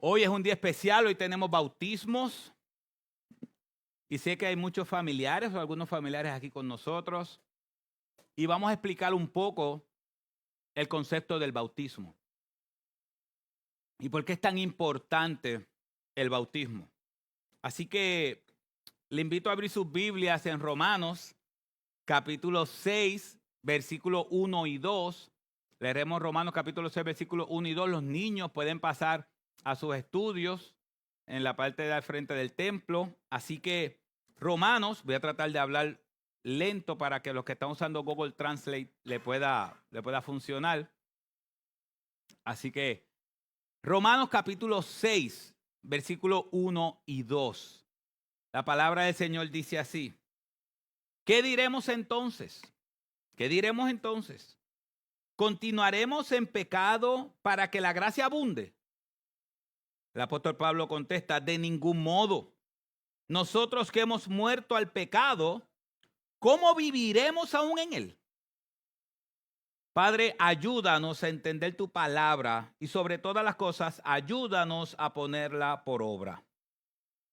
Hoy es un día especial, hoy tenemos bautismos y sé que hay muchos familiares o algunos familiares aquí con nosotros y vamos a explicar un poco el concepto del bautismo y por qué es tan importante el bautismo. Así que le invito a abrir sus Biblias en Romanos capítulo 6, versículo 1 y 2. Leeremos Romanos capítulo 6, versículo 1 y 2. Los niños pueden pasar a sus estudios en la parte de al frente del templo. Así que Romanos, voy a tratar de hablar lento para que los que están usando Google Translate le pueda funcionar. Así que Romanos capítulo 6, versículo 1 y 2. La palabra del Señor dice así. ¿Qué diremos entonces? ¿Qué diremos entonces? ¿Continuaremos en pecado para que la gracia abunde? El apóstol Pablo contesta, de ningún modo. Nosotros que hemos muerto al pecado, ¿cómo viviremos aún en él? Padre, ayúdanos a entender tu palabra y sobre todas las cosas, ayúdanos a ponerla por obra.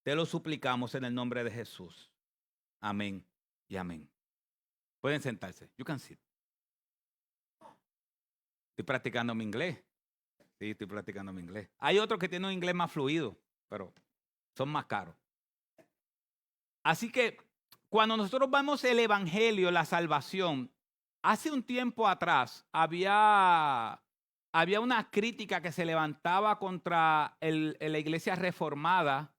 Te lo suplicamos en el nombre de Jesús. Amén y amén. Pueden sentarse. You can sit. Estoy practicando mi inglés. Sí, estoy practicando mi inglés. Hay otros que tienen un inglés más fluido, pero son más caros. Así que cuando nosotros vemos el evangelio, la salvación, hace un tiempo atrás había una crítica que se levantaba contra la iglesia reformada,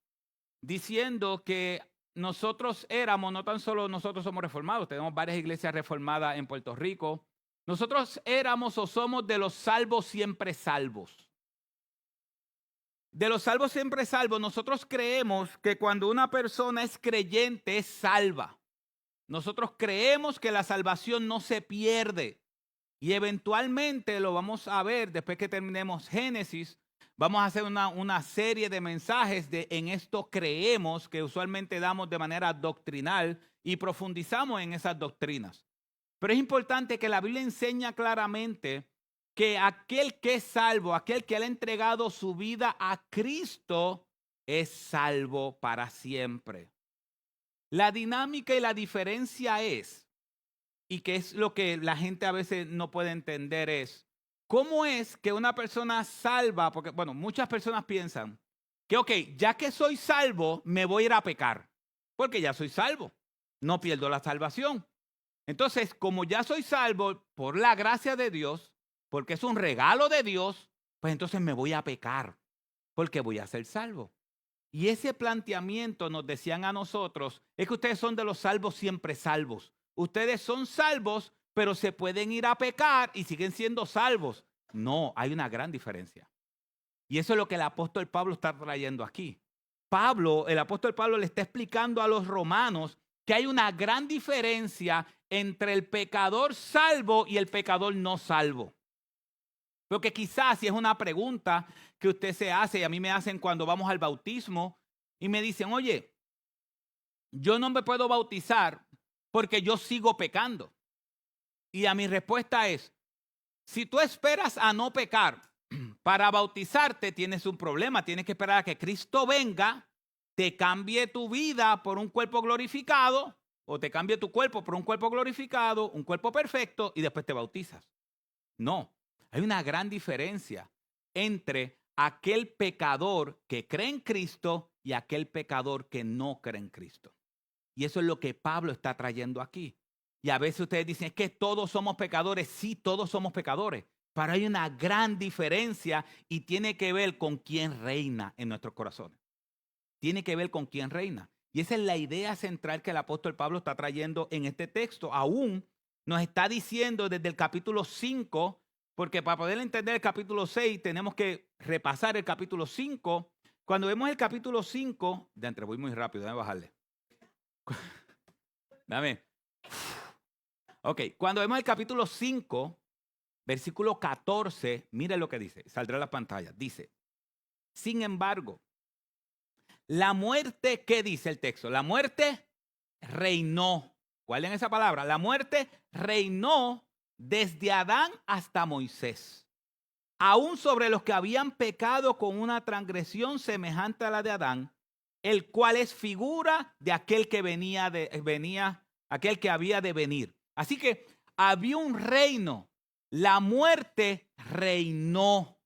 diciendo que nosotros éramos, no tan solo nosotros somos reformados, tenemos varias iglesias reformadas en Puerto Rico, nosotros éramos o somos de los salvos siempre salvos. De los salvos siempre salvos, nosotros creemos que cuando una persona es creyente es salva. Nosotros creemos que la salvación no se pierde y eventualmente lo vamos a ver después que terminemos Génesis. Vamos a hacer una serie de mensajes de en esto creemos que usualmente damos de manera doctrinal y profundizamos en esas doctrinas. Pero es importante que la Biblia enseña claramente que aquel que es salvo, aquel que le ha entregado su vida a Cristo, es salvo para siempre. La dinámica y la diferencia es, y que es lo que la gente a veces no puede entender, es cómo es que una persona salva, porque bueno, muchas personas piensan que ok, ya que soy salvo, me voy a ir a pecar, porque ya soy salvo, no pierdo la salvación. Entonces, como ya soy salvo por la gracia de Dios, porque es un regalo de Dios, pues entonces me voy a pecar, porque voy a ser salvo. Y ese planteamiento nos decían a nosotros, es que ustedes son de los salvos siempre salvos. Ustedes son salvos, pero se pueden ir a pecar y siguen siendo salvos. No, hay una gran diferencia. Y eso es lo que el apóstol Pablo está trayendo aquí. El apóstol Pablo le está explicando a los romanos que hay una gran diferencia entre el pecador salvo y el pecador no salvo. Porque quizás si es una pregunta que usted se hace y a mí me hacen cuando vamos al bautismo y me dicen, oye, yo no me puedo bautizar porque yo sigo pecando. Y a mi respuesta es, si tú esperas a no pecar para bautizarte, tienes un problema. Tienes que esperar a que Cristo venga, te cambie tu vida por un cuerpo glorificado o te cambie tu cuerpo por un cuerpo glorificado, un cuerpo perfecto y después te bautizas. No, hay una gran diferencia entre aquel pecador que cree en Cristo y aquel pecador que no cree en Cristo. Y eso es lo que Pablo está trayendo aquí. Y a veces ustedes dicen, es que todos somos pecadores. Sí, todos somos pecadores. Pero hay una gran diferencia y tiene que ver con quién reina en nuestros corazones. Tiene que ver con quién reina. Y esa es la idea central que el apóstol Pablo está trayendo en este texto. Aún nos está diciendo desde el capítulo 5, porque para poder entender el capítulo 6 tenemos que repasar el capítulo 5. Cuando vemos el capítulo 5, de entre voy muy rápido, déjame bajarle. Dame. Ok, cuando vemos el capítulo 5, versículo 14, mire lo que dice, saldrá a la pantalla. Dice, sin embargo, la muerte, ¿qué dice el texto? La muerte reinó. ¿Cuál es esa palabra? La muerte reinó desde Adán hasta Moisés. aún sobre los que habían pecado con una transgresión semejante a la de Adán, el cual es figura de aquel que aquel que había de venir. Así que había un reino. La muerte reinó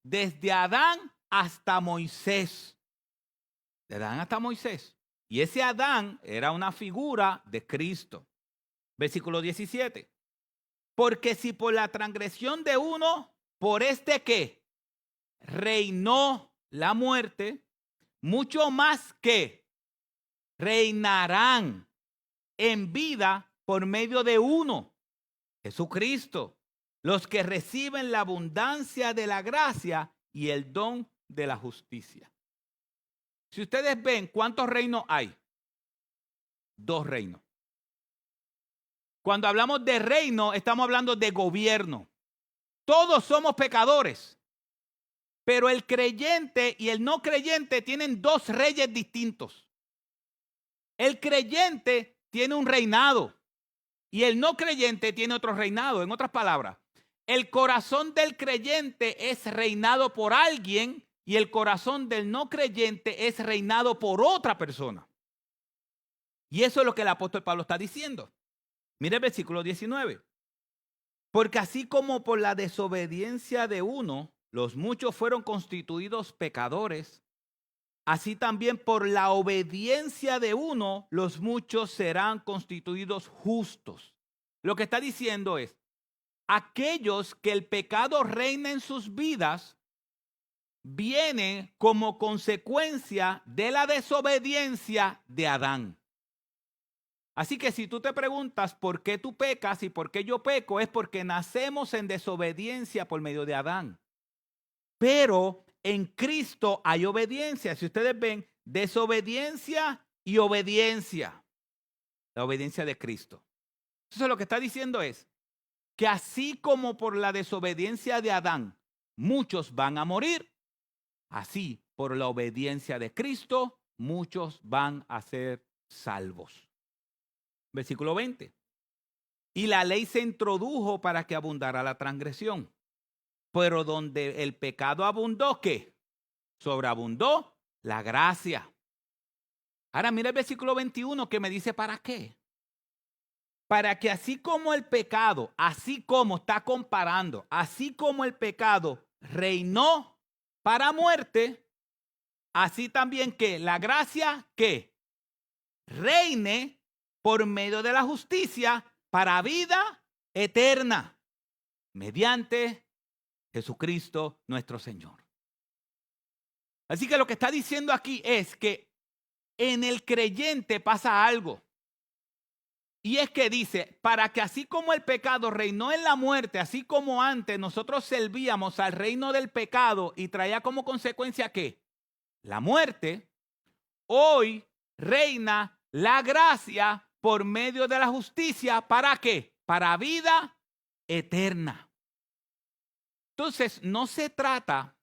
desde Adán hasta Moisés. De Adán hasta Moisés. Y ese Adán era una figura de Cristo. Versículo 17. Porque si por la transgresión de uno, por este que reinó la muerte, mucho más que reinarán en vida por medio de uno, Jesucristo, los que reciben la abundancia de la gracia y el don de la justicia. Si ustedes ven, ¿cuántos reinos hay? 2 reinos. Cuando hablamos de reino, estamos hablando de gobierno. Todos somos pecadores, pero el creyente y el no creyente tienen 2 reyes distintos. El creyente tiene un reinado y el no creyente tiene otro reinado. En otras palabras, el corazón del creyente es reinado por alguien y el corazón del no creyente es reinado por otra persona. Y eso es lo que el apóstol Pablo está diciendo. Mire el versículo 19. Porque así como por la desobediencia de uno, los muchos fueron constituidos pecadores, así también por la obediencia de uno, los muchos serán constituidos justos. Lo que está diciendo es, aquellos que el pecado reina en sus vidas, viene como consecuencia de la desobediencia de Adán. Así que si tú te preguntas por qué tú pecas y por qué yo peco, es porque nacemos en desobediencia por medio de Adán. Pero en Cristo hay obediencia. Si ustedes ven, desobediencia y obediencia. La obediencia de Cristo. Entonces lo que está diciendo es que así como por la desobediencia de Adán muchos van a morir, así por la obediencia de Cristo muchos van a ser salvos. Versículo 20. Y la ley se introdujo para que abundara la transgresión. Pero donde el pecado abundó, ¿qué? Sobreabundó la gracia. Ahora mira el versículo 21 que me dice ¿para qué? Para que así como el pecado, así como está comparando, así como el pecado reinó para muerte, así también que la gracia que reine por medio de la justicia para vida eterna, mediante Jesucristo nuestro Señor. Así que lo que está diciendo aquí es que en el creyente pasa algo. Y es que dice, para que así como el pecado reinó en la muerte, así como antes nosotros servíamos al reino del pecado y traía como consecuencia ¿qué? La muerte, hoy reina la gracia por medio de la justicia. ¿Para qué? Para vida eterna. Entonces, no se trata,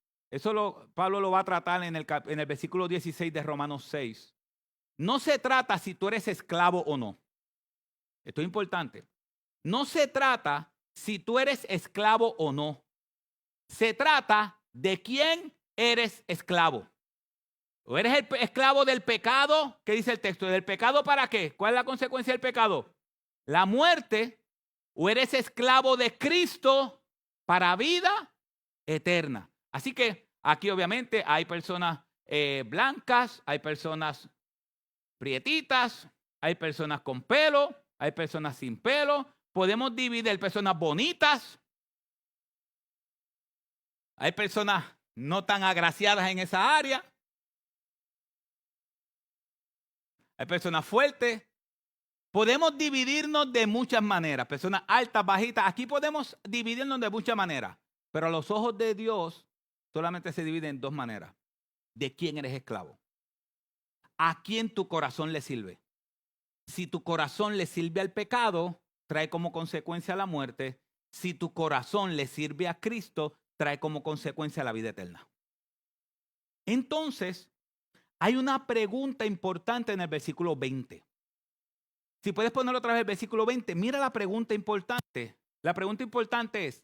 Pablo lo va a tratar en el versículo 16 de Romanos 6. No se trata si tú eres esclavo o no. Esto es importante. No se trata si tú eres esclavo o no. Se trata de quién eres esclavo. ¿O eres el esclavo del pecado? ¿Qué dice el texto? ¿Del pecado para qué? ¿Cuál es la consecuencia del pecado? La muerte. ¿O eres esclavo de Cristo para vida eterna? Así que aquí obviamente hay personas blancas, hay personas prietitas, hay personas con pelo, hay personas sin pelo. Podemos dividir personas bonitas. Hay personas no tan agraciadas en esa área. Hay personas fuertes. Podemos dividirnos de muchas maneras. Personas altas, bajitas. Aquí podemos dividirnos de muchas maneras. Pero a los ojos de Dios solamente se divide en 2 maneras. ¿De quién eres esclavo? ¿A quién tu corazón le sirve? Si tu corazón le sirve al pecado, trae como consecuencia la muerte. Si tu corazón le sirve a Cristo, trae como consecuencia la vida eterna. Entonces, hay una pregunta importante en el versículo 20. Si puedes ponerlo otra vez el versículo 20, mira la pregunta importante. La pregunta importante es,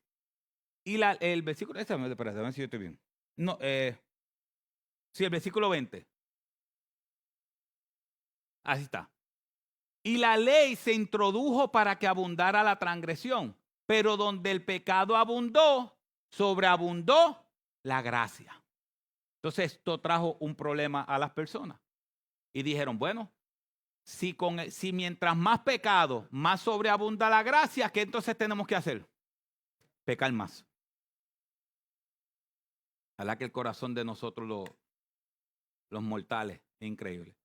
Y el versículo, espérate, a ver si yo estoy bien. No, sí, el versículo 20. Así está. Y la ley se introdujo para que abundara la transgresión, pero donde el pecado abundó, sobreabundó la gracia. Entonces esto trajo un problema a las personas. Y dijeron, bueno, si mientras más pecado, más sobreabunda la gracia, ¿qué entonces tenemos que hacer? Pecar más. Ojalá que el corazón de nosotros los mortales es increíble.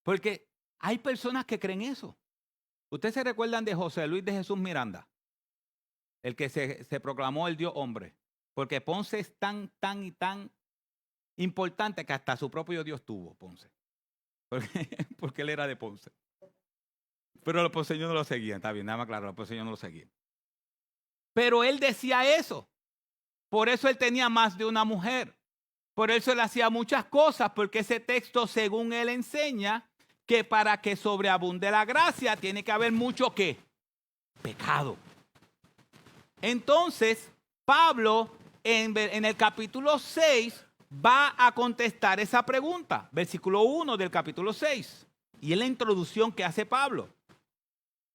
Porque hay personas que creen eso. ¿Ustedes se recuerdan de José Luis de Jesús Miranda? El que se proclamó el Dios hombre. Porque Ponce es tan importante que hasta su propio Dios tuvo Ponce. Porque él era de Ponce. Pero los ponceños no lo seguían, está bien, nada más claro, los ponceños no lo seguían. Pero él decía eso. Por eso él tenía más de una mujer. Por eso él hacía muchas cosas, porque ese texto, según él enseña, que para que sobreabunde la gracia tiene que haber mucho ¿qué? Pecado. Entonces, Pablo en el capítulo 6 va a contestar esa pregunta. Versículo 1 del capítulo 6. Y es la introducción que hace Pablo.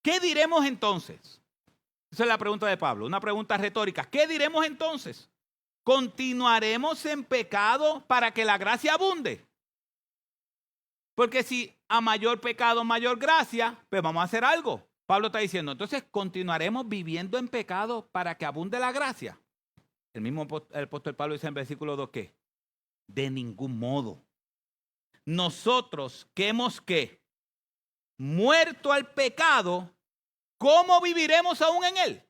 ¿Qué diremos entonces? Esa es la pregunta de Pablo, una pregunta retórica. ¿Qué diremos entonces? ¿Continuaremos en pecado para que la gracia abunde? Porque si a mayor pecado, mayor gracia, pues vamos a hacer algo. Pablo está diciendo, entonces, ¿continuaremos viviendo en pecado para que abunde la gracia? El apóstol Pablo dice en versículo 2, ¿qué? De ningún modo. Nosotros que hemos, ¿qué? Muerto al pecado, ¿cómo viviremos aún en él?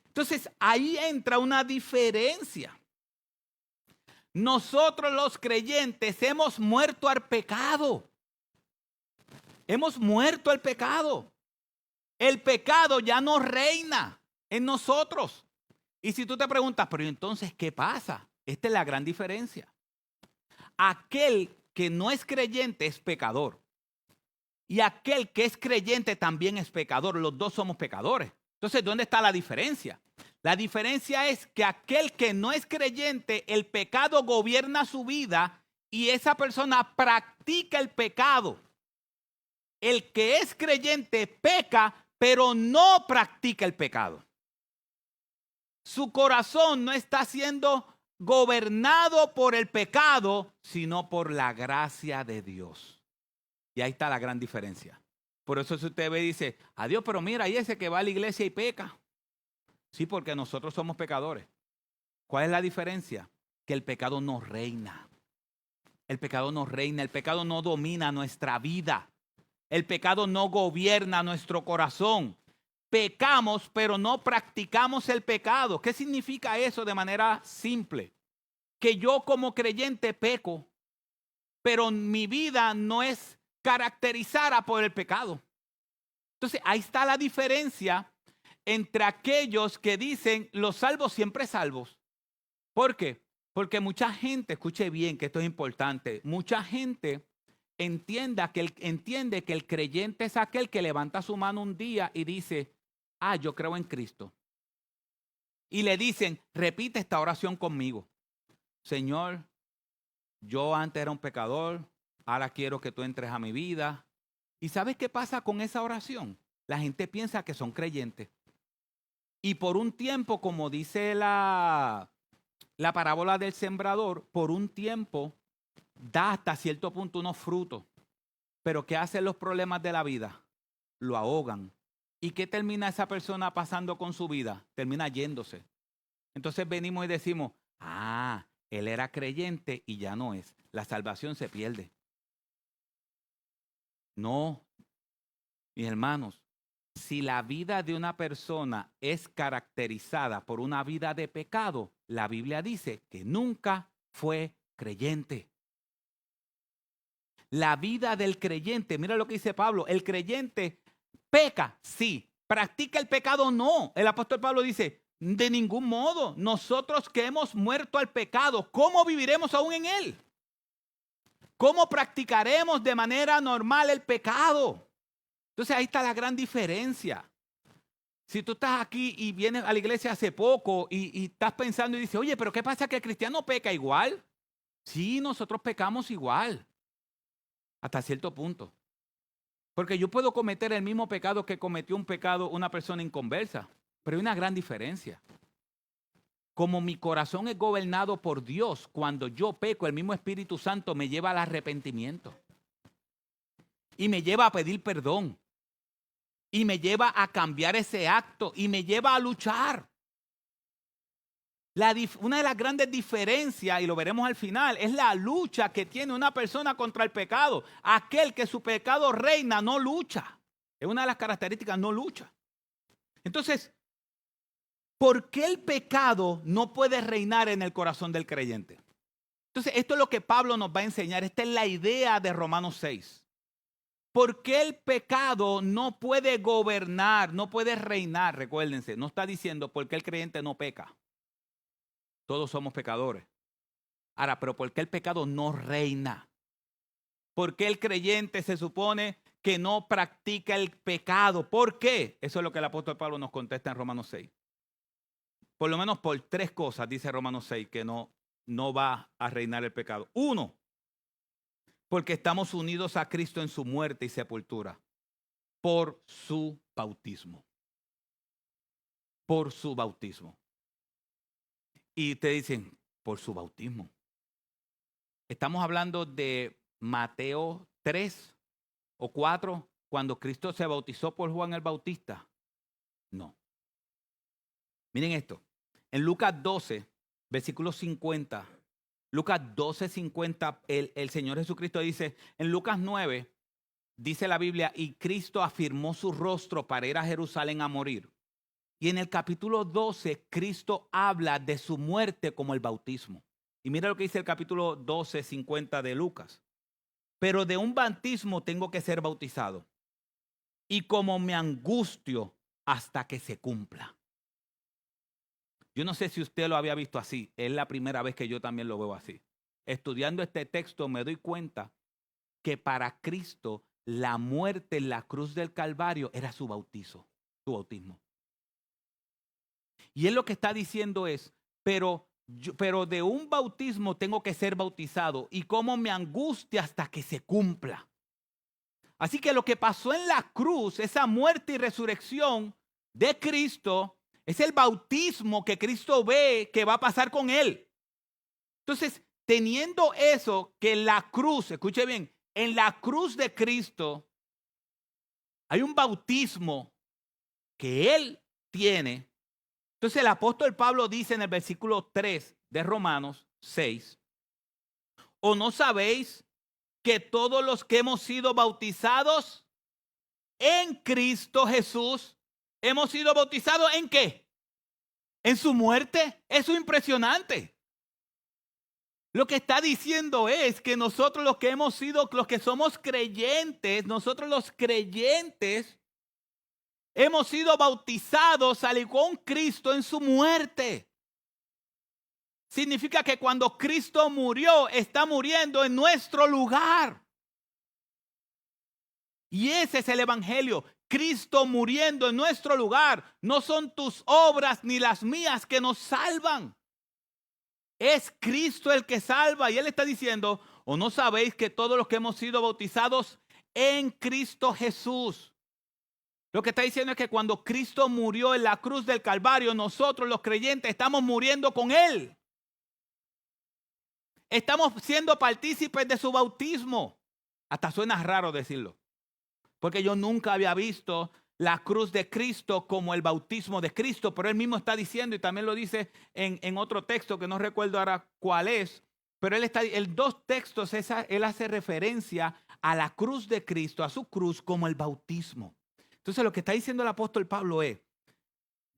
Entonces, ahí entra una diferencia. Nosotros los creyentes hemos muerto al pecado. Hemos muerto al pecado. El pecado ya no reina en nosotros. Y si tú te preguntas, pero entonces, ¿qué pasa? Esta es la gran diferencia. Aquel que no es creyente es pecador. Y aquel que es creyente también es pecador. Los dos somos pecadores. Entonces, ¿dónde está la diferencia? La diferencia es que aquel que no es creyente, el pecado gobierna su vida y esa persona practica el pecado. El que es creyente peca, pero no practica el pecado. Su corazón no está siendo gobernado por el pecado, sino por la gracia de Dios. Y ahí está la gran diferencia. Por eso si usted ve y dice, adiós, pero mira, ahí ese que va a la iglesia y peca. Sí, porque nosotros somos pecadores. ¿Cuál es la diferencia? Que el pecado no reina. El pecado no reina, el pecado no domina nuestra vida. El pecado no gobierna nuestro corazón. Pecamos, pero no practicamos el pecado. ¿Qué significa eso de manera simple? Que yo como creyente peco, pero mi vida no es caracterizada por el pecado. Entonces, ahí está la diferencia entre aquellos que dicen los salvos siempre salvos. ¿Por qué? Porque mucha gente, escuche bien que esto es importante, mucha gente entiende que el creyente es aquel que levanta su mano un día y dice, yo creo en Cristo. Y le dicen, repite esta oración conmigo. Señor, yo antes era un pecador, ahora quiero que tú entres a mi vida. ¿Y sabes qué pasa con esa oración? La gente piensa que son creyentes. Y por un tiempo, como dice la parábola del sembrador, por un tiempo da hasta cierto punto unos frutos. Pero ¿qué hacen los problemas de la vida? Lo ahogan. ¿Y qué termina esa persona pasando con su vida? Termina yéndose. Entonces venimos y decimos, él era creyente y ya no es. La salvación se pierde. No, mis hermanos, si la vida de una persona es caracterizada por una vida de pecado, la Biblia dice que nunca fue creyente. La vida del creyente, mira lo que dice Pablo, el creyente peca, sí. Practica el pecado, no. El apóstol Pablo dice, de ningún modo. Nosotros que hemos muerto al pecado, ¿cómo viviremos aún en él? ¿Cómo practicaremos de manera normal el pecado? Entonces ahí está la gran diferencia. Si tú estás aquí y vienes a la iglesia hace poco y estás pensando y dices, oye, pero ¿qué pasa que el cristiano peca igual? Sí, nosotros pecamos igual, hasta cierto punto. Porque yo puedo cometer el mismo pecado que cometió una persona inconversa, pero hay una gran diferencia. Como mi corazón es gobernado por Dios, cuando yo peco, el mismo Espíritu Santo me lleva al arrepentimiento. Y me lleva a pedir perdón. Y me lleva a cambiar ese acto. Y me lleva a luchar. Una de las grandes diferencias, y lo veremos al final, es la lucha que tiene una persona contra el pecado. Aquel que su pecado reina no lucha. Es una de las características, no lucha. Entonces, ¿por qué el pecado no puede reinar en el corazón del creyente? Entonces, esto es lo que Pablo nos va a enseñar. Esta es la idea de Romanos 6. ¿Por qué el pecado no puede gobernar, no puede reinar? Recuérdense, no está diciendo por qué el creyente no peca. Todos somos pecadores. Ahora, pero ¿por qué el pecado no reina? ¿Por qué el creyente se supone que no practica el pecado? ¿Por qué? Eso es lo que el apóstol Pablo nos contesta en Romanos 6. Por lo menos por 3 cosas, dice Romanos 6, que no va a reinar el pecado. 1, porque estamos unidos a Cristo en su muerte y sepultura. Por su bautismo. Por su bautismo. Y te dicen, por su bautismo. Estamos hablando de Mateo 3 o 4, cuando Cristo se bautizó por Juan el Bautista. No. Miren esto. En Lucas 12, versículo 50. Lucas 12, 50, el Señor Jesucristo dice, en Lucas 9, dice la Biblia, y Cristo afirmó su rostro para ir a Jerusalén a morir. Y en el capítulo 12, Cristo habla de su muerte como el bautismo. Y mira lo que dice el capítulo 12, 50 de Lucas. Pero de un bautismo tengo que ser bautizado. Y como me angustio hasta que se cumpla. Yo no sé si usted lo había visto así. Es la primera vez que yo también lo veo así. Estudiando este texto me doy cuenta que para Cristo la muerte en la cruz del Calvario era su bautizo, su bautismo. Y él lo que está diciendo es, pero de un bautismo tengo que ser bautizado y cómo me angustia hasta que se cumpla. Así que lo que pasó en la cruz, esa muerte y resurrección de Cristo, es el bautismo que Cristo ve que va a pasar con él. Entonces, teniendo eso, que en la cruz, escuche bien, en la cruz de Cristo hay un bautismo que él tiene. Entonces el apóstol Pablo dice en el versículo 3 de Romanos 6, ¿o no sabéis que todos los que hemos sido bautizados en Cristo Jesús, hemos sido bautizados en qué? En su muerte. Eso es impresionante. Lo que está diciendo es que nosotros los que hemos sido, los que somos creyentes, nosotros los creyentes, hemos sido bautizados al igual con Cristo en su muerte. Significa que cuando Cristo murió, está muriendo en nuestro lugar. Y ese es el evangelio. Cristo muriendo en nuestro lugar. No son tus obras ni las mías que nos salvan. Es Cristo el que salva. Y él está diciendo, ¿o no sabéis que todos los que hemos sido bautizados en Cristo Jesús? Lo que está diciendo es que cuando Cristo murió en la cruz del Calvario, nosotros los creyentes estamos muriendo con él. Estamos siendo partícipes de su bautismo. Hasta suena raro decirlo. Porque yo nunca había visto la cruz de Cristo como el bautismo de Cristo. Pero él mismo está diciendo, y también lo dice en otro texto que no recuerdo ahora cuál es. Pero en 2 textos él hace referencia a la cruz de Cristo, a su cruz como el bautismo. Entonces lo que está diciendo el apóstol Pablo es,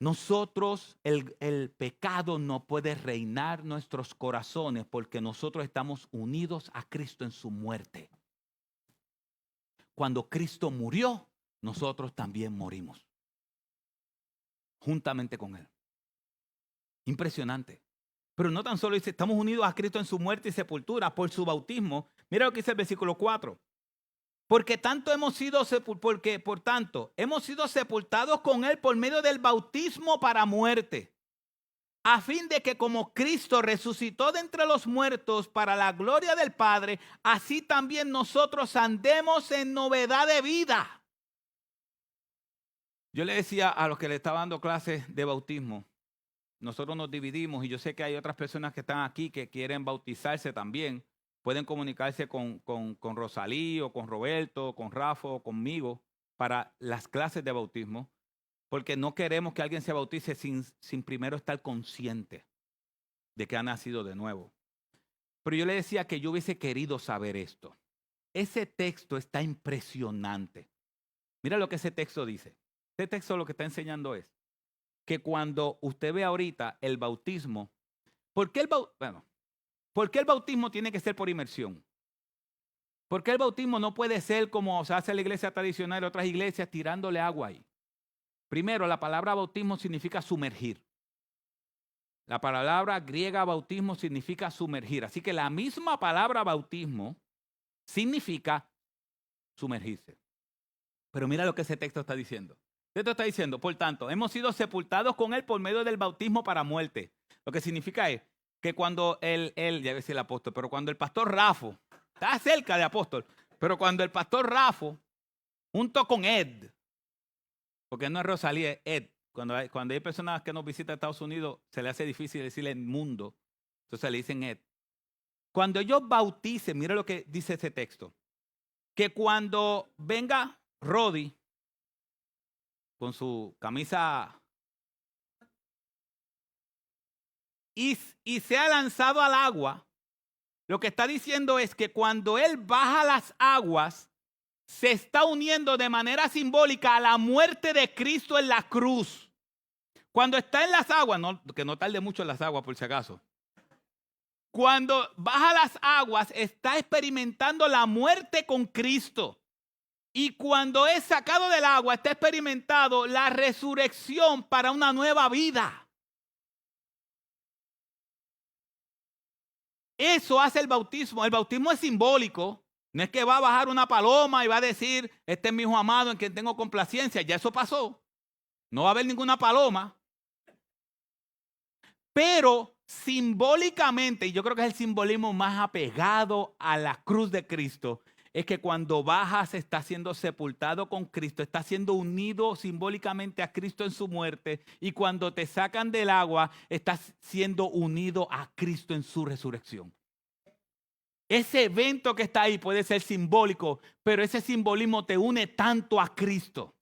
nosotros, el pecado no puede reinar nuestros corazones porque nosotros estamos unidos a Cristo en su muerte. Cuando Cristo murió, nosotros también morimos. Juntamente con él. Impresionante. Pero no tan solo dice, estamos unidos a Cristo en su muerte y sepultura por su bautismo. Mira lo que dice el versículo 4. Porque tanto hemos sido porque por tanto hemos sido sepultados con él por medio del bautismo para muerte, a fin de que como Cristo resucitó de entre los muertos para la gloria del Padre, así también nosotros andemos en novedad de vida. Yo le decía a los que le estaba dando clases de bautismo, nosotros nos dividimos y yo sé que hay otras personas que están aquí que quieren bautizarse también. Pueden comunicarse con Rosalí o con Roberto, con Rafa o conmigo para las clases de bautismo, porque no queremos que alguien se bautice sin primero estar consciente de que ha nacido de nuevo. Pero yo le decía que yo hubiese querido saber esto. Ese texto está impresionante. Mira lo que ese texto dice. Este texto lo que está enseñando es que cuando usted ve ahorita el bautismo, ¿por qué el bautismo tiene que ser por inmersión? ¿Por qué el bautismo no puede ser como se hace en la iglesia tradicional y otras iglesias tirándole agua ahí? Primero, la palabra bautismo significa sumergir. La palabra griega bautismo significa sumergir. Así que la misma palabra bautismo significa sumergirse. Pero mira lo que ese texto está diciendo. El texto está diciendo, por tanto, hemos sido sepultados con él por medio del bautismo para muerte. Lo que significa es que cuando ya voy a decir el apóstol, pero cuando el pastor Rafo, está cerca de apóstol, pero cuando el pastor Rafo, junto con Ed, porque no es Rosalí, es Ed, cuando hay personas que nos visitan a Estados Unidos, se le hace difícil decirle el mundo, entonces le dicen Ed. Cuando ellos bauticen, mira lo que dice ese texto, que cuando venga Rodi con su camisa y sea lanzado al agua, lo que está diciendo es que cuando él baja las aguas, se está uniendo de manera simbólica a la muerte de Cristo en la cruz. Cuando está en las aguas, que no tarde mucho en las aguas por si acaso. Cuando baja las aguas, está experimentando la muerte con Cristo. Y cuando es sacado del agua, está experimentando la resurrección para una nueva vida. Eso hace el bautismo. El bautismo es simbólico. No es que va a bajar una paloma y va a decir, este es mi hijo amado en quien tengo complacencia. Ya eso pasó. No va a haber ninguna paloma. Pero simbólicamente, y yo creo que es el simbolismo más apegado a la cruz de Cristo, es que cuando bajas está siendo sepultado con Cristo, está siendo unido simbólicamente a Cristo en su muerte, y cuando te sacan del agua, estás siendo unido a Cristo en su resurrección. Ese evento que está ahí puede ser simbólico, pero ese simbolismo te une tanto a Cristo.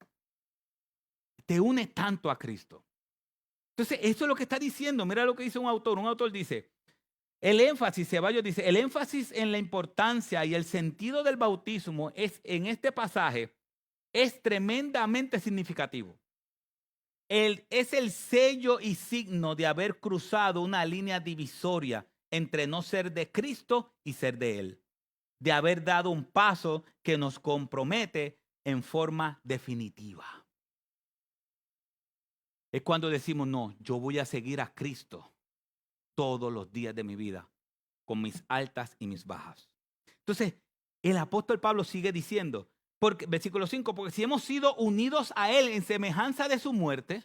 Te une tanto a Cristo. Entonces, eso es lo que está diciendo. Mira lo que dice un autor. Un autor dice, el énfasis, Ceballos dice, el énfasis en la importancia y el sentido del bautismo en este pasaje es tremendamente significativo. Es el sello y signo de haber cruzado una línea divisoria entre no ser de Cristo y ser de Él. De haber dado un paso que nos compromete en forma definitiva. Es cuando decimos, no, yo voy a seguir a Cristo todos los días de mi vida, con mis altas y mis bajas. Entonces, el apóstol Pablo sigue diciendo, versículo 5, porque si hemos sido unidos a Él en semejanza de su muerte,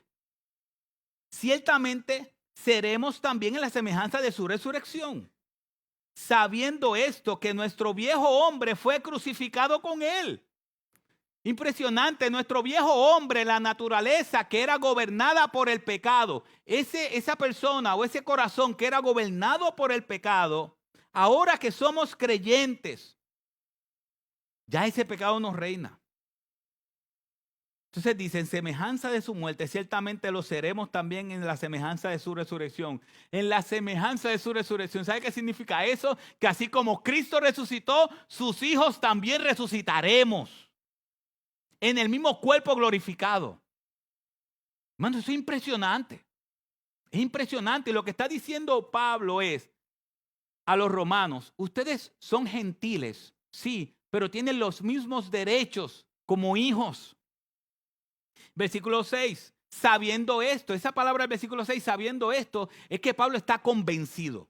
ciertamente seremos también en la semejanza de su resurrección. Sabiendo esto, que nuestro viejo hombre fue crucificado con Él. Impresionante, nuestro viejo hombre, la naturaleza que era gobernada por el pecado, esa persona o ese corazón que era gobernado por el pecado, ahora que somos creyentes, ya ese pecado nos reina. Entonces dice, en semejanza de su muerte, ciertamente lo seremos también en la semejanza de su resurrección. En la semejanza de su resurrección, ¿sabe qué significa eso? Que así como Cristo resucitó, sus hijos también resucitaremos. En el mismo cuerpo glorificado. Hermano, eso es impresionante. Es impresionante. Lo que está diciendo Pablo es a los romanos, ustedes son gentiles, sí, pero tienen los mismos derechos como hijos. Versículo 6, sabiendo esto, esa palabra del versículo 6, sabiendo esto, es que Pablo está convencido.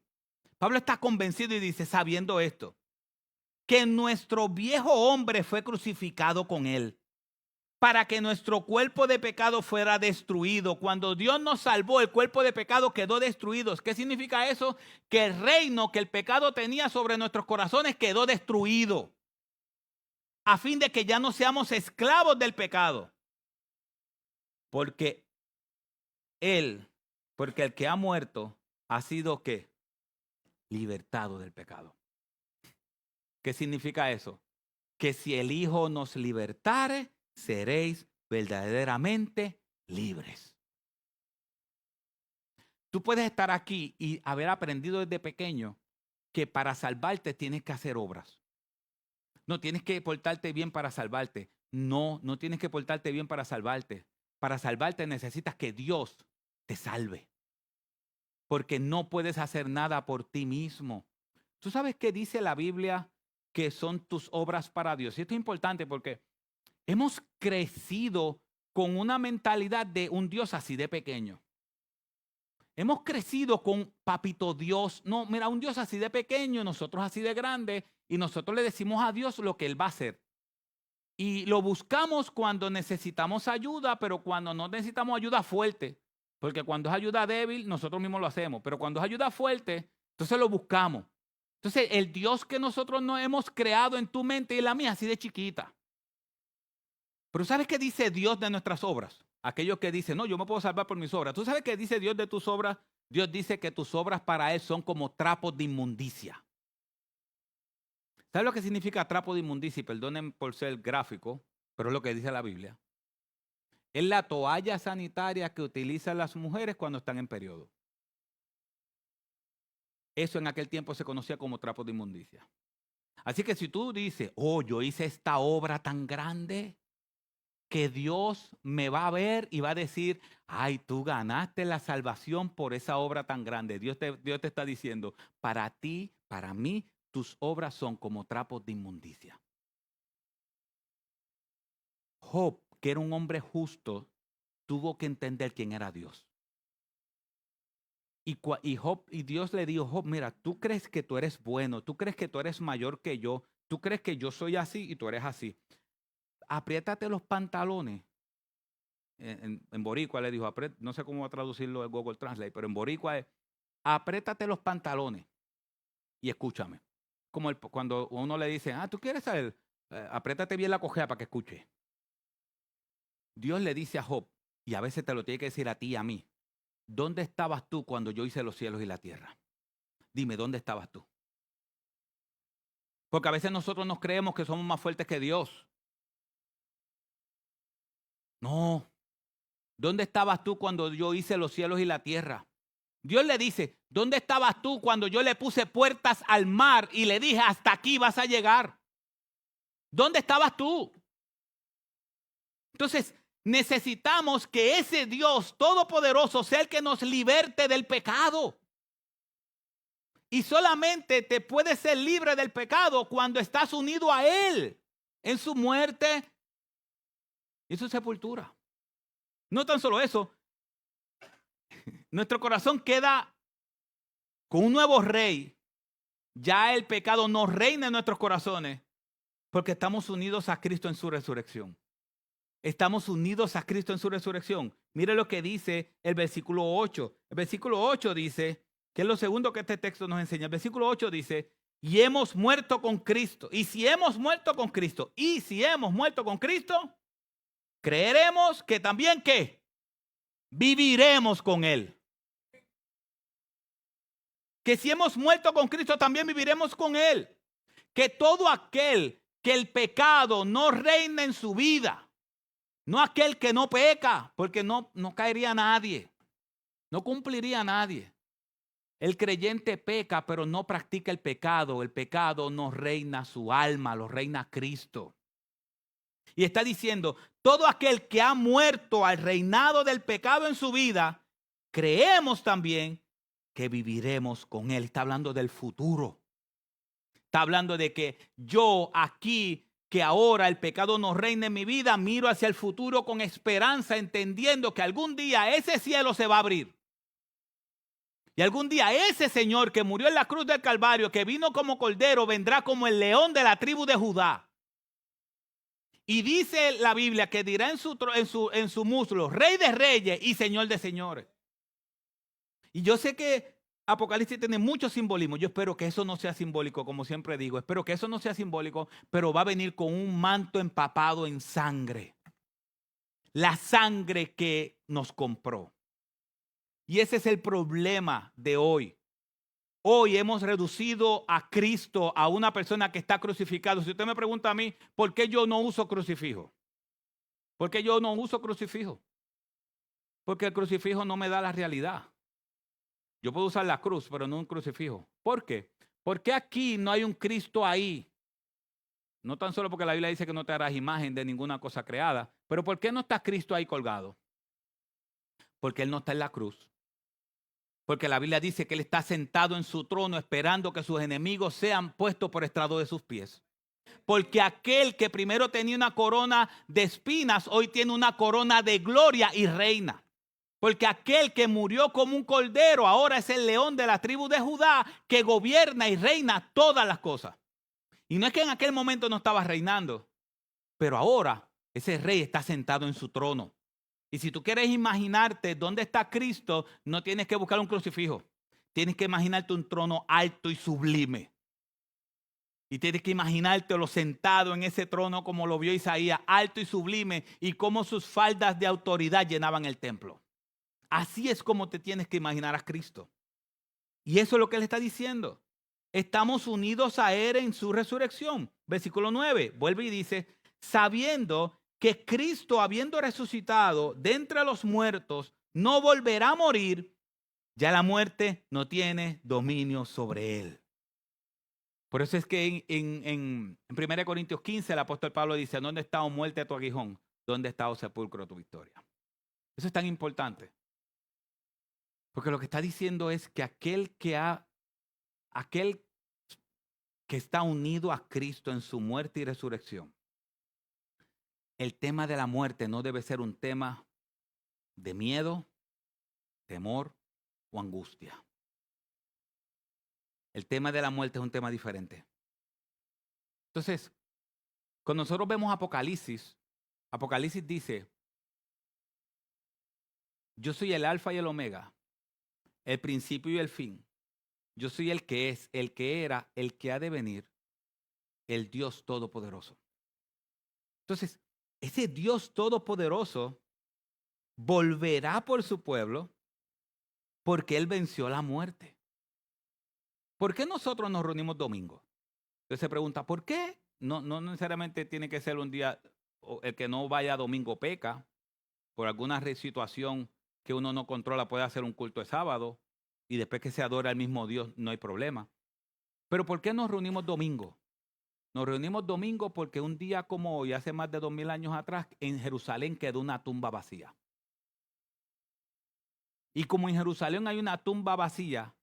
Pablo está convencido y dice, sabiendo esto, que nuestro viejo hombre fue crucificado con él, para que nuestro cuerpo de pecado fuera destruido. Cuando Dios nos salvó, el cuerpo de pecado quedó destruido. ¿Qué significa eso? Que el reino que el pecado tenía sobre nuestros corazones quedó destruido, a fin de que ya no seamos esclavos del pecado. Porque el que ha muerto ha sido ¿qué? Libertado del pecado. ¿Qué significa eso? Que si el Hijo nos libertare, seréis verdaderamente libres. Tú puedes estar aquí y haber aprendido desde pequeño que para salvarte tienes que hacer obras. No tienes que portarte bien para salvarte. No tienes que portarte bien para salvarte. Para salvarte necesitas que Dios te salve. Porque no puedes hacer nada por ti mismo. ¿Tú sabes qué dice la Biblia que son tus obras para Dios? Y esto es importante porque hemos crecido con una mentalidad de un Dios así de pequeño. Hemos crecido con papito Dios. No, mira, un Dios así de pequeño, nosotros así de grande, y nosotros le decimos a Dios lo que Él va a hacer. Y lo buscamos cuando necesitamos ayuda, pero cuando no necesitamos ayuda fuerte. Porque cuando es ayuda débil, nosotros mismos lo hacemos. Pero cuando es ayuda fuerte, entonces lo buscamos. Entonces, el Dios que nosotros no hemos creado en tu mente y la mía, así de chiquita. Pero ¿sabes qué dice Dios de nuestras obras? Aquellos que dicen, no, yo me puedo salvar por mis obras. ¿Tú sabes qué dice Dios de tus obras? Dios dice que tus obras para Él son como trapos de inmundicia. ¿Sabes lo que significa trapo de inmundicia? Y perdonen por ser gráfico, pero es lo que dice la Biblia. Es la toalla sanitaria que utilizan las mujeres cuando están en periodo. Eso en aquel tiempo se conocía como trapo de inmundicia. Así que si tú dices, oh, yo hice esta obra tan grande que Dios me va a ver y va a decir, ay, tú ganaste la salvación por esa obra tan grande. Dios te está diciendo, para ti, para mí, tus obras son como trapos de inmundicia. Job, que era un hombre justo, tuvo que entender quién era Dios. Y Dios le dijo, Job, mira, tú crees que tú eres bueno, tú crees que tú eres mayor que yo, tú crees que yo soy así y tú eres así. Apriétate los pantalones. En boricua le dijo, no sé cómo va a traducirlo en Google Translate, pero en boricua es, apriétate los pantalones y escúchame. Como cuando uno le dice, tú quieres saber, apriétate bien la cojea para que escuche. Dios le dice a Job, y a veces te lo tiene que decir a ti y a mí, ¿dónde estabas tú cuando yo hice los cielos y la tierra? Dime, ¿dónde estabas tú? Porque a veces nosotros nos creemos que somos más fuertes que Dios. No. ¿Dónde estabas tú cuando yo hice los cielos y la tierra? Dios le dice, ¿dónde estabas tú cuando yo le puse puertas al mar y le dije, hasta aquí vas a llegar? ¿Dónde estabas tú? Entonces, necesitamos que ese Dios todopoderoso sea el que nos liberte del pecado. Y solamente te puedes ser libre del pecado cuando estás unido a Él en su muerte y su sepultura. No tan solo eso, nuestro corazón queda con un nuevo rey. Ya el pecado no reina en nuestros corazones porque estamos unidos a Cristo en su resurrección. Estamos unidos a Cristo en su resurrección. Mire lo que dice el versículo 8. El versículo 8 dice, que es lo segundo que este texto nos enseña. El versículo 8 dice, y hemos muerto con Cristo. Y si hemos muerto con Cristo, creeremos que también ¿qué? Viviremos con Él. Que si hemos muerto con Cristo, también viviremos con Él. Que todo aquel que el pecado no reina en su vida, no aquel que no peca, porque no caería nadie, no cumpliría nadie. El creyente peca, pero no practica el pecado. El pecado no reina su alma, lo reina Cristo. Y está diciendo, todo aquel que ha muerto al reinado del pecado en su vida, creemos también que viviremos con Él. Está hablando del futuro. Está hablando de que yo aquí, que ahora el pecado no reina en mi vida, miro hacia el futuro con esperanza, entendiendo que algún día ese cielo se va a abrir. Y algún día ese Señor que murió en la cruz del Calvario, que vino como cordero, vendrá como el león de la tribu de Judá. Y dice la Biblia que dirá en su muslo, Rey de reyes y Señor de señores. Y yo sé que Apocalipsis tiene mucho simbolismo. Yo espero que eso no sea simbólico, como siempre digo. Espero que eso no sea simbólico, pero va a venir con un manto empapado en sangre. La sangre que nos compró. Y ese es el problema de hoy. Hoy hemos reducido a Cristo a una persona que está crucificado. Si usted me pregunta a mí, ¿por qué yo no uso crucifijo? ¿Por qué yo no uso crucifijo? Porque el crucifijo no me da la realidad. Yo puedo usar la cruz, pero no un crucifijo. ¿Por qué? Porque aquí no hay un Cristo ahí. No tan solo porque la Biblia dice que no te harás imagen de ninguna cosa creada, pero ¿por qué no está Cristo ahí colgado? Porque Él no está en la cruz. Porque la Biblia dice que Él está sentado en su trono esperando que sus enemigos sean puestos por estrado de sus pies. Porque aquel que primero tenía una corona de espinas, hoy tiene una corona de gloria y reina. Porque aquel que murió como un cordero, ahora es el león de la tribu de Judá, que gobierna y reina todas las cosas. Y no es que en aquel momento no estaba reinando, pero ahora ese rey está sentado en su trono. Y si tú quieres imaginarte dónde está Cristo, no tienes que buscar un crucifijo. Tienes que imaginarte un trono alto y sublime. Y tienes que imaginártelo sentado en ese trono como lo vio Isaías, alto y sublime, y cómo sus faldas de autoridad llenaban el templo. Así es como te tienes que imaginar a Cristo. Y eso es lo que Él está diciendo. Estamos unidos a Él en su resurrección. Versículo 9, vuelve y dice, sabiendo que Cristo, habiendo resucitado de entre los muertos, no volverá a morir, ya la muerte no tiene dominio sobre Él. Por eso es que en 1 Corintios 15 el apóstol Pablo dice, ¿dónde está, oh muerte, tu aguijón? ¿Dónde está, oh sepulcro, tu victoria? Eso es tan importante. Porque lo que está diciendo es que aquel que está unido a Cristo en su muerte y resurrección, el tema de la muerte no debe ser un tema de miedo, temor o angustia. El tema de la muerte es un tema diferente. Entonces, cuando nosotros vemos Apocalipsis, Apocalipsis dice, yo soy el alfa y el omega, el principio y el fin. Yo soy el que es, el que era, el que ha de venir, el Dios Todopoderoso. Entonces, ese Dios Todopoderoso volverá por su pueblo porque Él venció la muerte. ¿Por qué nosotros nos reunimos domingo? Entonces se pregunta, ¿por qué? No necesariamente tiene que ser un día, el que no vaya domingo peca, por alguna situación que uno no controla puede hacer un culto de sábado y después que se adora al mismo Dios no hay problema. Pero ¿por qué nos reunimos domingo? Nos reunimos domingo porque un día como hoy, hace más de 2000 años atrás, en Jerusalén quedó una tumba vacía. Y como en Jerusalén hay una tumba vacía,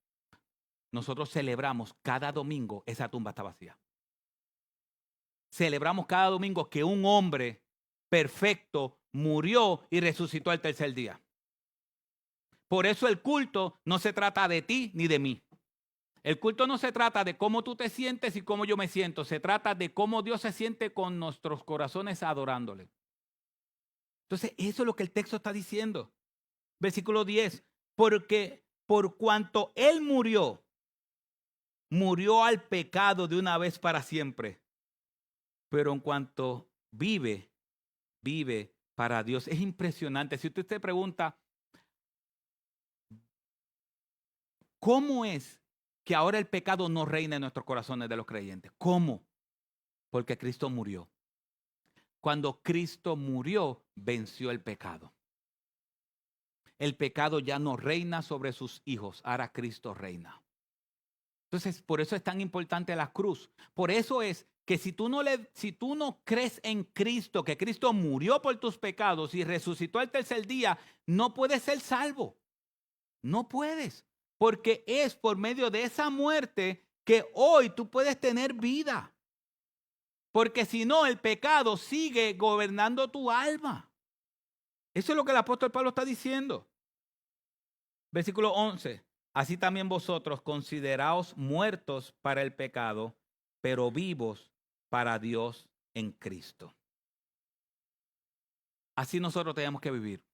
nosotros celebramos cada domingo esa tumba está vacía. Celebramos cada domingo que un hombre perfecto murió y resucitó al tercer día. Por eso el culto no se trata de ti ni de mí. El culto no se trata de cómo tú te sientes y cómo yo me siento. Se trata de cómo Dios se siente con nuestros corazones adorándole. Entonces, eso es lo que el texto está diciendo. Versículo 10. Porque por cuanto Él murió al pecado de una vez para siempre. Pero en cuanto vive para Dios. Es impresionante. Si usted se pregunta, ¿cómo es que ahora el pecado no reina en nuestros corazones de los creyentes? ¿Cómo? Porque Cristo murió. Cuando Cristo murió, venció el pecado. El pecado ya no reina sobre sus hijos, ahora Cristo reina. Entonces, por eso es tan importante la cruz. Por eso es que si tú no crees en Cristo, que Cristo murió por tus pecados y resucitó al tercer día, no puedes ser salvo. No puedes. Porque es por medio de esa muerte que hoy tú puedes tener vida. Porque si no, el pecado sigue gobernando tu alma. Eso es lo que el apóstol Pablo está diciendo. Versículo 11. así también vosotros consideraos muertos para el pecado, pero vivos para Dios en Cristo. Así nosotros tenemos que vivir,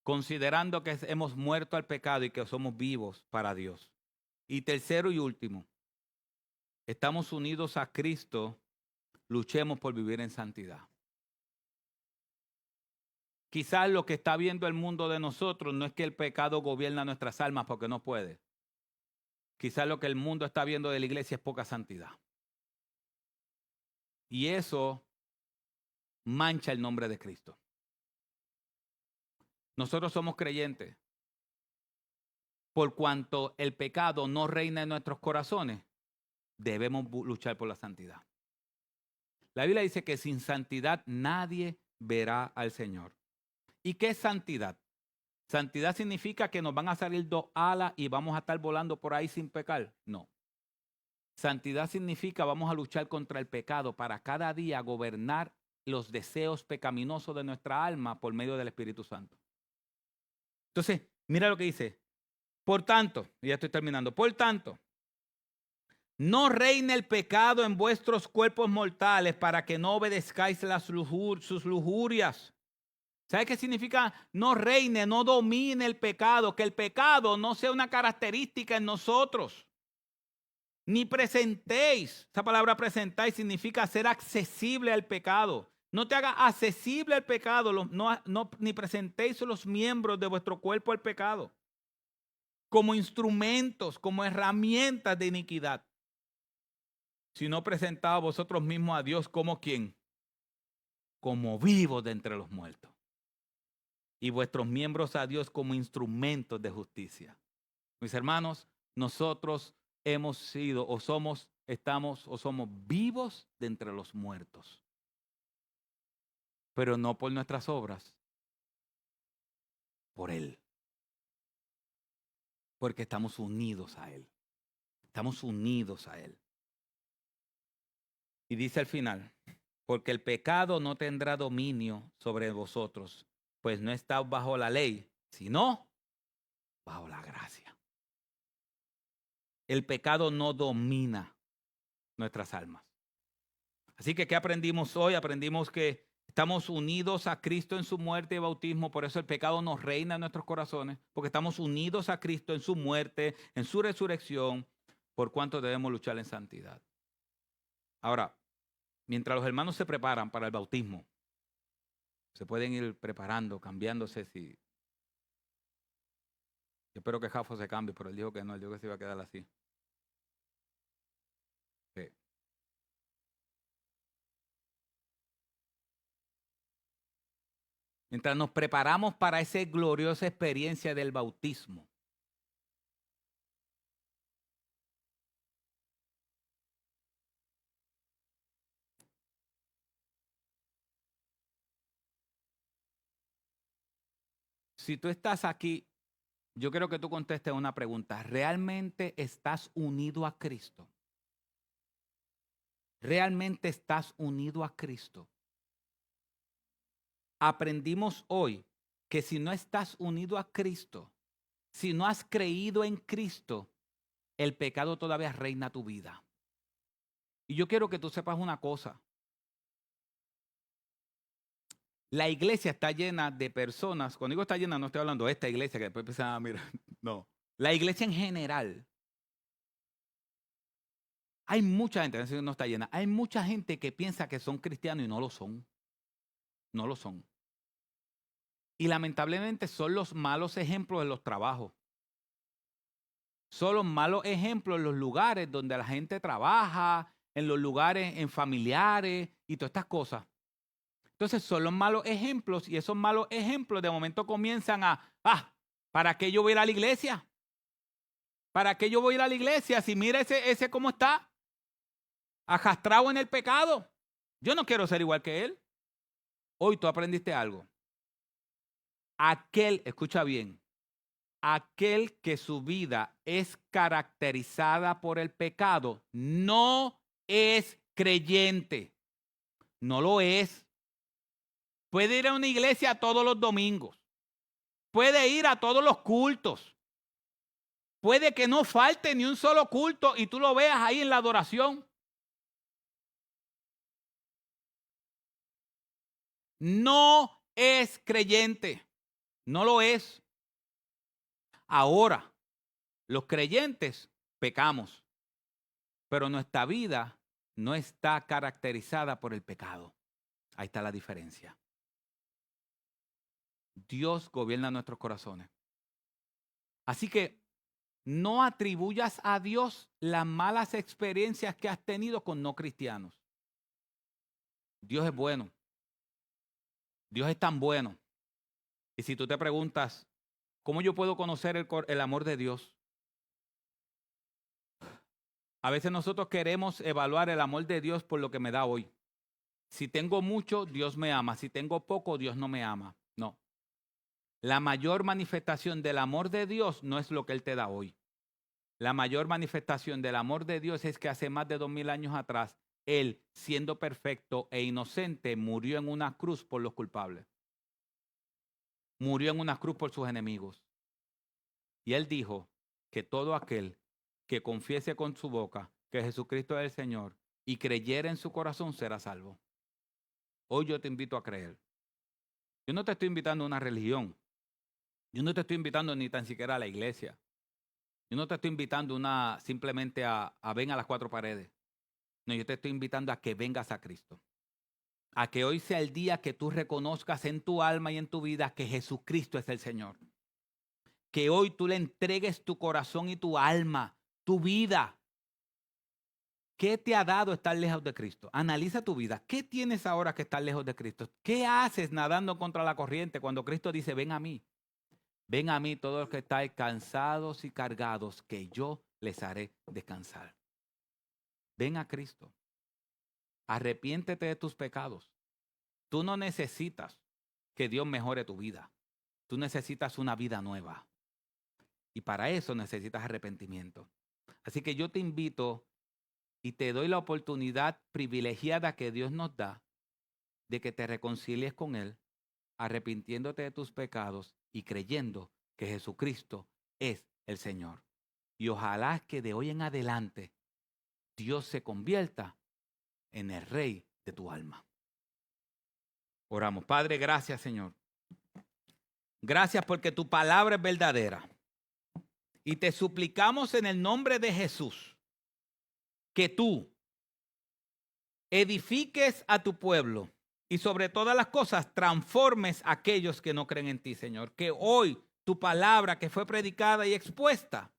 considerando que hemos muerto al pecado y que somos vivos para Dios. Y tercero y último, estamos unidos a Cristo, luchemos por vivir en santidad. Quizás lo que está viendo el mundo de nosotros no es que el pecado gobierna nuestras almas, porque no puede. Quizás lo que el mundo está viendo de la iglesia es poca santidad. Y eso mancha el nombre de Cristo. Nosotros somos creyentes. Por cuanto el pecado no reina en nuestros corazones, debemos luchar por la santidad. La Biblia dice que sin santidad nadie verá al Señor. ¿Y qué es santidad? Santidad significa que nos van a salir dos alas y vamos a estar volando por ahí sin pecar. No. Santidad significa vamos a luchar contra el pecado para cada día gobernar los deseos pecaminosos de nuestra alma por medio del Espíritu Santo. Entonces, mira lo que dice. Por tanto, ya estoy terminando, por tanto, no reine el pecado en vuestros cuerpos mortales para que no obedezcáis sus lujurias. ¿Sabe qué significa no reine, no domine el pecado? Que el pecado no sea una característica en nosotros. Ni presentéis. Esa palabra presentáis significa ser accesible al pecado. No te haga accesible al pecado, ni presentéis los miembros de vuestro cuerpo al pecado como instrumentos, como herramientas de iniquidad, sino presentaos vosotros mismos a Dios como ¿quién? Como vivos de entre los muertos. Y vuestros miembros a Dios como instrumentos de justicia. Mis hermanos, nosotros hemos sido somos vivos de entre los muertos. Pero no por nuestras obras, por Él. Porque estamos unidos a Él. Estamos unidos a Él. Y dice al final, porque el pecado no tendrá dominio sobre vosotros, pues no estáis bajo la ley, sino bajo la gracia. El pecado no domina nuestras almas. Así que, ¿qué aprendimos hoy? Aprendimos que estamos unidos a Cristo en su muerte y bautismo, por eso el pecado nos reina en nuestros corazones, porque estamos unidos a Cristo en su muerte, en su resurrección, por cuanto debemos luchar en santidad. Ahora, mientras los hermanos se preparan para el bautismo, se pueden ir preparando, cambiándose. Yo espero que Jafo se cambie, pero él dijo que no, él dijo que se iba a quedar así. Sí. Mientras nos preparamos para esa gloriosa experiencia del bautismo, si tú estás aquí, yo quiero que tú contestes una pregunta. ¿Realmente estás unido a Cristo? ¿Realmente estás unido a Cristo? Aprendimos hoy que si no estás unido a Cristo, si no has creído en Cristo, el pecado todavía reina tu vida. Y yo quiero que tú sepas una cosa. La iglesia está llena de personas. Cuando digo está llena, no estoy hablando de esta iglesia que después empiezan a mirar. No. La iglesia en general. Hay mucha gente, no está llena. Hay mucha gente que piensa que son cristianos y no lo son. No lo son. Y lamentablemente son los malos ejemplos en los trabajos. Son los malos ejemplos en los lugares donde la gente trabaja, en los lugares, en familiares y todas estas cosas. Entonces son los malos ejemplos y esos malos ejemplos de momento comienzan ¿para qué yo voy a ir a la iglesia? ¿Para qué yo voy a ir a la iglesia si mira ese cómo está? Arrastrado en el pecado. Yo no quiero ser igual que él. Hoy tú aprendiste algo. Escucha bien, aquel que su vida es caracterizada por el pecado no es creyente. No lo es. Puede ir a una iglesia todos los domingos. Puede ir a todos los cultos. Puede que no falte ni un solo culto y tú lo veas ahí en la adoración. No es creyente. No lo es. Ahora, los creyentes pecamos, pero nuestra vida no está caracterizada por el pecado. Ahí está la diferencia. Dios gobierna nuestros corazones. Así que no atribuyas a Dios las malas experiencias que has tenido con no cristianos. Dios es bueno. Dios es tan bueno. Y si tú te preguntas, ¿cómo yo puedo conocer el amor de Dios? A veces nosotros queremos evaluar el amor de Dios por lo que me da hoy. Si tengo mucho, Dios me ama. Si tengo poco, Dios no me ama. No. La mayor manifestación del amor de Dios no es lo que Él te da hoy. La mayor manifestación del amor de Dios es que hace más de 2000 años atrás, Él, siendo perfecto e inocente, murió en una cruz por los culpables. Murió en una cruz por sus enemigos. Y Él dijo que todo aquel que confiese con su boca que Jesucristo es el Señor y creyera en su corazón será salvo. Hoy yo te invito a creer. Yo no te estoy invitando a una religión. Yo no te estoy invitando ni tan siquiera a la iglesia. Yo no te estoy invitando simplemente a ven a las cuatro paredes. No, yo te estoy invitando a que vengas a Cristo. A que hoy sea el día que tú reconozcas en tu alma y en tu vida que Jesucristo es el Señor. Que hoy tú le entregues tu corazón y tu alma, tu vida. ¿Qué te ha dado estar lejos de Cristo? Analiza tu vida. ¿Qué tienes ahora que estar lejos de Cristo? ¿Qué haces nadando contra la corriente cuando Cristo dice, ven a mí? Ven a mí todos los que estáis cansados y cargados, que yo les haré descansar. Ven a Cristo. Arrepiéntete de tus pecados. Tú no necesitas que Dios mejore tu vida. Tú necesitas una vida nueva. Y para eso necesitas arrepentimiento. Así que yo te invito y te doy la oportunidad privilegiada que Dios nos da de que te reconcilies con Él, arrepintiéndote de tus pecados y creyendo que Jesucristo es el Señor. Y ojalá que de hoy en adelante Dios se convierta en el Rey de tu alma. Oramos. Padre, gracias, Señor. Gracias porque tu palabra es verdadera. Y te suplicamos en el nombre de Jesús que tú edifiques a tu pueblo y sobre todas las cosas transformes a aquellos que no creen en ti, Señor. Que hoy tu palabra que fue predicada y expuesta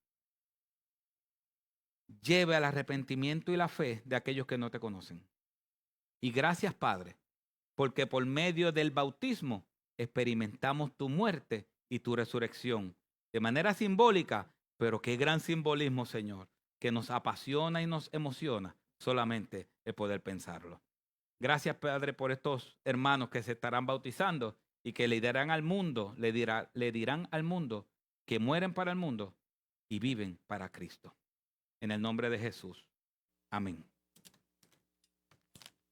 lleve al arrepentimiento y la fe de aquellos que no te conocen. Y gracias, Padre, porque por medio del bautismo experimentamos tu muerte y tu resurrección. De manera simbólica, pero qué gran simbolismo, Señor, que nos apasiona y nos emociona solamente el poder pensarlo. Gracias, Padre, por estos hermanos que se estarán bautizando y que le dirán al mundo, le dirán al mundo que mueren para el mundo y viven para Cristo. En el nombre de Jesús. Amén.